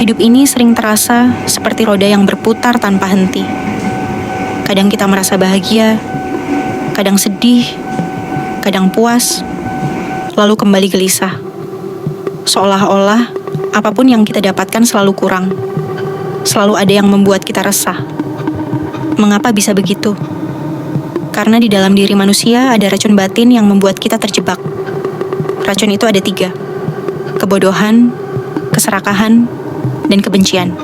Hidup ini sering terasa seperti roda yang berputar tanpa henti. Kadang kita merasa bahagia, kadang sedih, kadang puas, lalu kembali gelisah. Seolah-olah apapun yang kita dapatkan selalu kurang. Selalu ada yang membuat kita resah. Mengapa bisa begitu? Karena di dalam diri manusia ada racun batin yang membuat kita terjebak. Racun itu ada 3. Kebodohan, keserakahan, dan kebencian.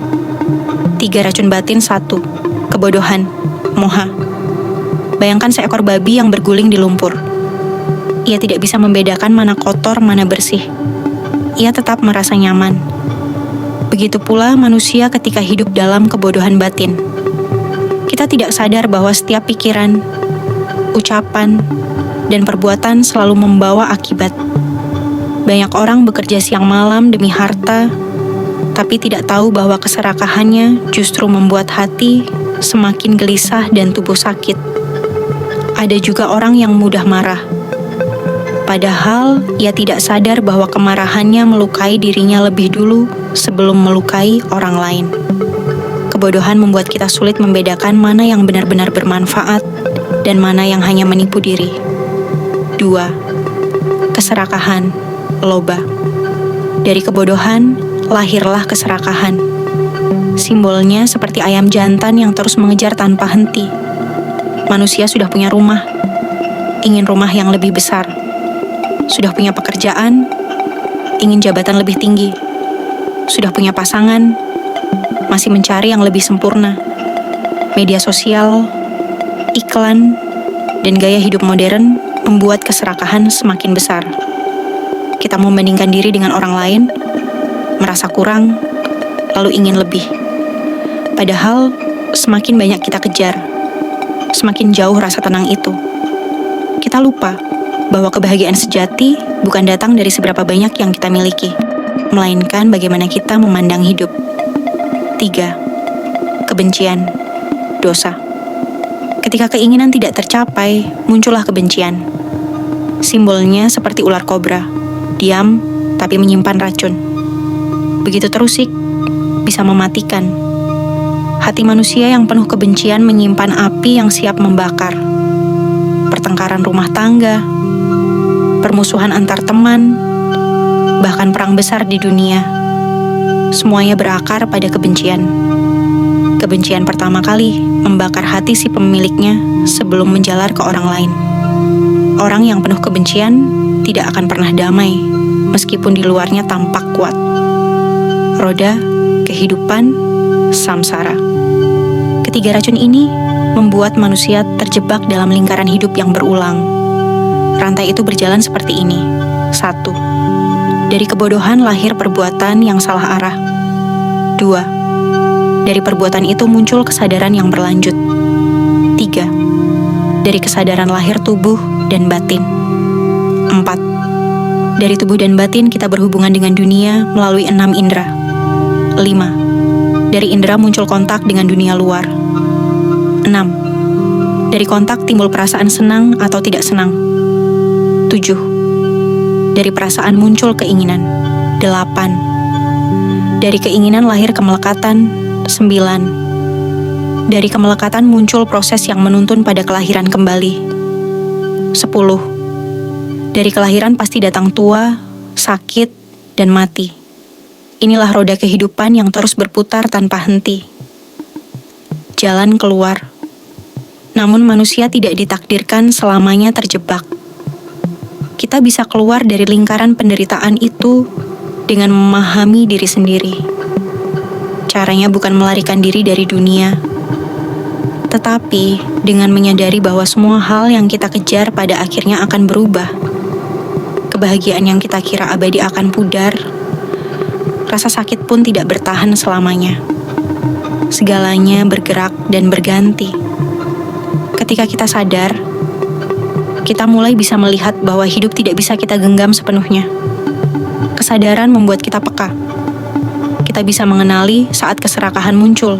3 racun batin, 1. Kebodohan, moha. Bayangkan seekor babi yang berguling di lumpur. Ia tidak bisa membedakan mana kotor, mana bersih. Ia tetap merasa nyaman. Begitu pula manusia ketika hidup dalam kebodohan batin. Kita tidak sadar bahwa setiap pikiran, ucapan, dan perbuatan selalu membawa akibat. Banyak orang bekerja siang malam demi harta, tapi tidak tahu bahwa keserakahannya justru membuat hati semakin gelisah dan tubuh sakit. Ada juga orang yang mudah marah. Padahal ia tidak sadar bahwa kemarahannya melukai dirinya lebih dulu sebelum melukai orang lain. Kebodohan membuat kita sulit membedakan mana yang benar-benar bermanfaat dan mana yang hanya menipu diri. 2. Keserakahan, loba. Dari kebodohan, lahirlah keserakahan. Simbolnya seperti ayam jantan yang terus mengejar tanpa henti. Manusia sudah punya rumah, ingin rumah yang lebih besar. Sudah punya pekerjaan, ingin jabatan lebih tinggi. Sudah punya pasangan, masih mencari yang lebih sempurna. Media sosial, iklan, dan gaya hidup modern membuat keserakahan semakin besar. Kita membandingkan diri dengan orang lain, merasa kurang, lalu ingin lebih. Padahal, semakin banyak kita kejar, semakin jauh rasa tenang itu. Kita lupa bahwa kebahagiaan sejati bukan datang dari seberapa banyak yang kita miliki, melainkan bagaimana kita memandang hidup. 3. Kebencian, dosa. Ketika keinginan tidak tercapai, muncullah kebencian. Simbolnya seperti ular kobra, diam tapi menyimpan racun. Begitu terusik, bisa mematikan. Hati manusia yang penuh kebencian menyimpan api yang siap membakar. Pertengkaran rumah tangga, permusuhan antar teman, bahkan perang besar di dunia. Semuanya berakar pada kebencian. Kebencian pertama kali membakar hati si pemiliknya sebelum menjalar ke orang lain. Orang yang penuh kebencian tidak akan pernah damai, meskipun di luarnya tampak kuat. Roda, kehidupan, samsara. Ketiga racun ini membuat manusia terjebak dalam lingkaran hidup yang berulang. Rantai itu berjalan seperti ini. 1. Dari kebodohan lahir perbuatan yang salah arah. 2. Dari perbuatan itu muncul kesadaran yang berlanjut. 3. Dari kesadaran lahir tubuh dan batin. 4. Dari tubuh dan batin kita berhubungan dengan dunia melalui 6 indera. 5. Dari indera muncul kontak dengan dunia luar. 6. Dari kontak timbul perasaan senang atau tidak senang. 7. Dari perasaan muncul keinginan. 8. Dari keinginan lahir kemelekatan. 9. Dari kemelekatan muncul proses yang menuntun pada kelahiran kembali. 10. Dari kelahiran pasti datang tua, sakit, dan mati. Inilah roda kehidupan yang terus berputar tanpa henti. Jalan keluar. Namun manusia tidak ditakdirkan selamanya terjebak. Kita bisa keluar dari lingkaran penderitaan itu dengan memahami diri sendiri. Caranya bukan melarikan diri dari dunia, tetapi dengan menyadari bahwa semua hal yang kita kejar pada akhirnya akan berubah. Kebahagiaan yang kita kira abadi akan pudar, rasa sakit pun tidak bertahan selamanya. Segalanya bergerak dan berganti. Ketika kita sadar, kita mulai bisa melihat bahwa hidup tidak bisa kita genggam sepenuhnya. Kesadaran membuat kita peka. Kita bisa mengenali saat keserakahan muncul,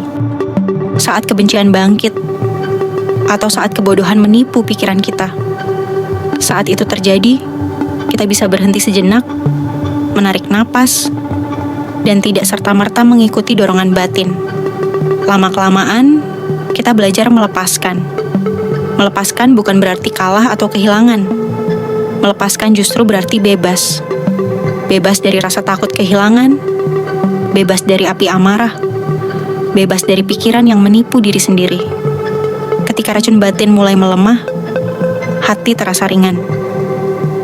saat kebencian bangkit, atau saat kebodohan menipu pikiran kita. Saat itu terjadi, kita bisa berhenti sejenak, menarik napas, dan tidak serta-merta mengikuti dorongan batin. Lama-kelamaan, kita belajar melepaskan. Melepaskan bukan berarti kalah atau kehilangan. Melepaskan justru berarti bebas. Bebas dari rasa takut kehilangan, bebas dari api amarah, bebas dari pikiran yang menipu diri sendiri. Ketika racun batin mulai melemah, hati terasa ringan.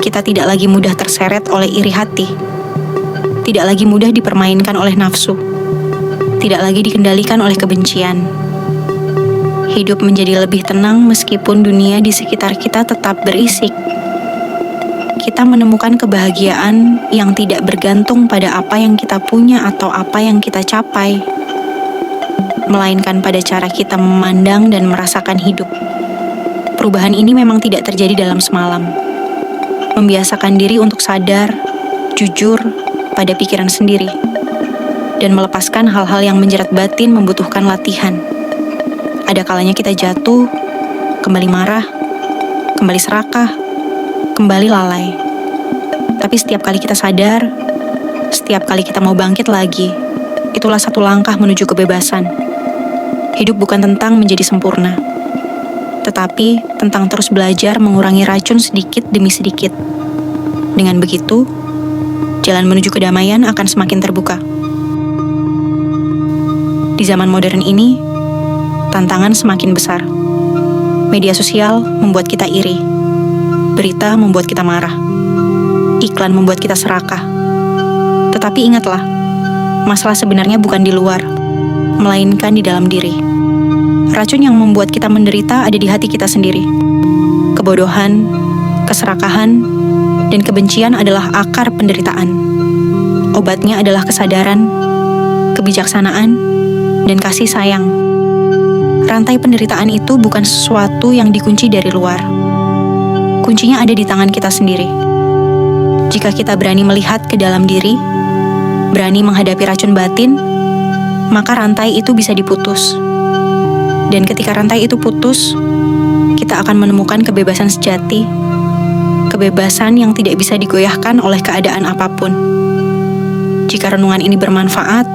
Kita tidak lagi mudah terseret oleh iri hati, tidak lagi mudah dipermainkan oleh nafsu, tidak lagi dikendalikan oleh kebencian. Hidup menjadi lebih tenang meskipun dunia di sekitar kita tetap berisik. Kita menemukan kebahagiaan yang tidak bergantung pada apa yang kita punya atau apa yang kita capai, melainkan pada cara kita memandang dan merasakan hidup. Perubahan ini memang tidak terjadi dalam semalam. Membiasakan diri untuk sadar, jujur pada pikiran sendiri, dan melepaskan hal-hal yang menjerat batin membutuhkan latihan. Ada kalanya kita jatuh, kembali marah, kembali serakah, kembali lalai. Tapi setiap kali kita sadar, setiap kali kita mau bangkit lagi, itulah satu langkah menuju kebebasan. Hidup bukan tentang menjadi sempurna, tetapi tentang terus belajar mengurangi racun sedikit demi sedikit. Dengan begitu, jalan menuju kedamaian akan semakin terbuka. Di zaman modern ini, tantangan semakin besar. Media sosial membuat kita iri. Berita membuat kita marah. Iklan membuat kita serakah. Tetapi ingatlah, masalah sebenarnya bukan di luar, melainkan di dalam diri. Racun yang membuat kita menderita ada di hati kita sendiri. Kebodohan, keserakahan, dan kebencian adalah akar penderitaan. Obatnya adalah kesadaran, kebijaksanaan, dan kasih sayang. Rantai penderitaan itu bukan sesuatu yang dikunci dari luar. Kuncinya ada di tangan kita sendiri. Jika kita berani melihat ke dalam diri, berani menghadapi racun batin, maka rantai itu bisa diputus. Dan ketika rantai itu putus, kita akan menemukan kebebasan sejati, kebebasan yang tidak bisa digoyahkan oleh keadaan apapun. Jika renungan ini bermanfaat,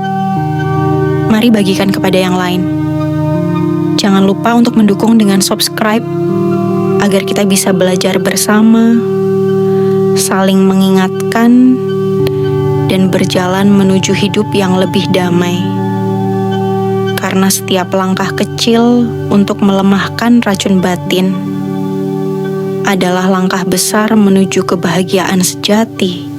mari bagikan kepada yang lain. Jangan lupa untuk mendukung dengan subscribe, agar kita bisa belajar bersama, saling mengingatkan, dan berjalan menuju hidup yang lebih damai. Karena setiap langkah kecil untuk melemahkan racun batin adalah langkah besar menuju kebahagiaan sejati.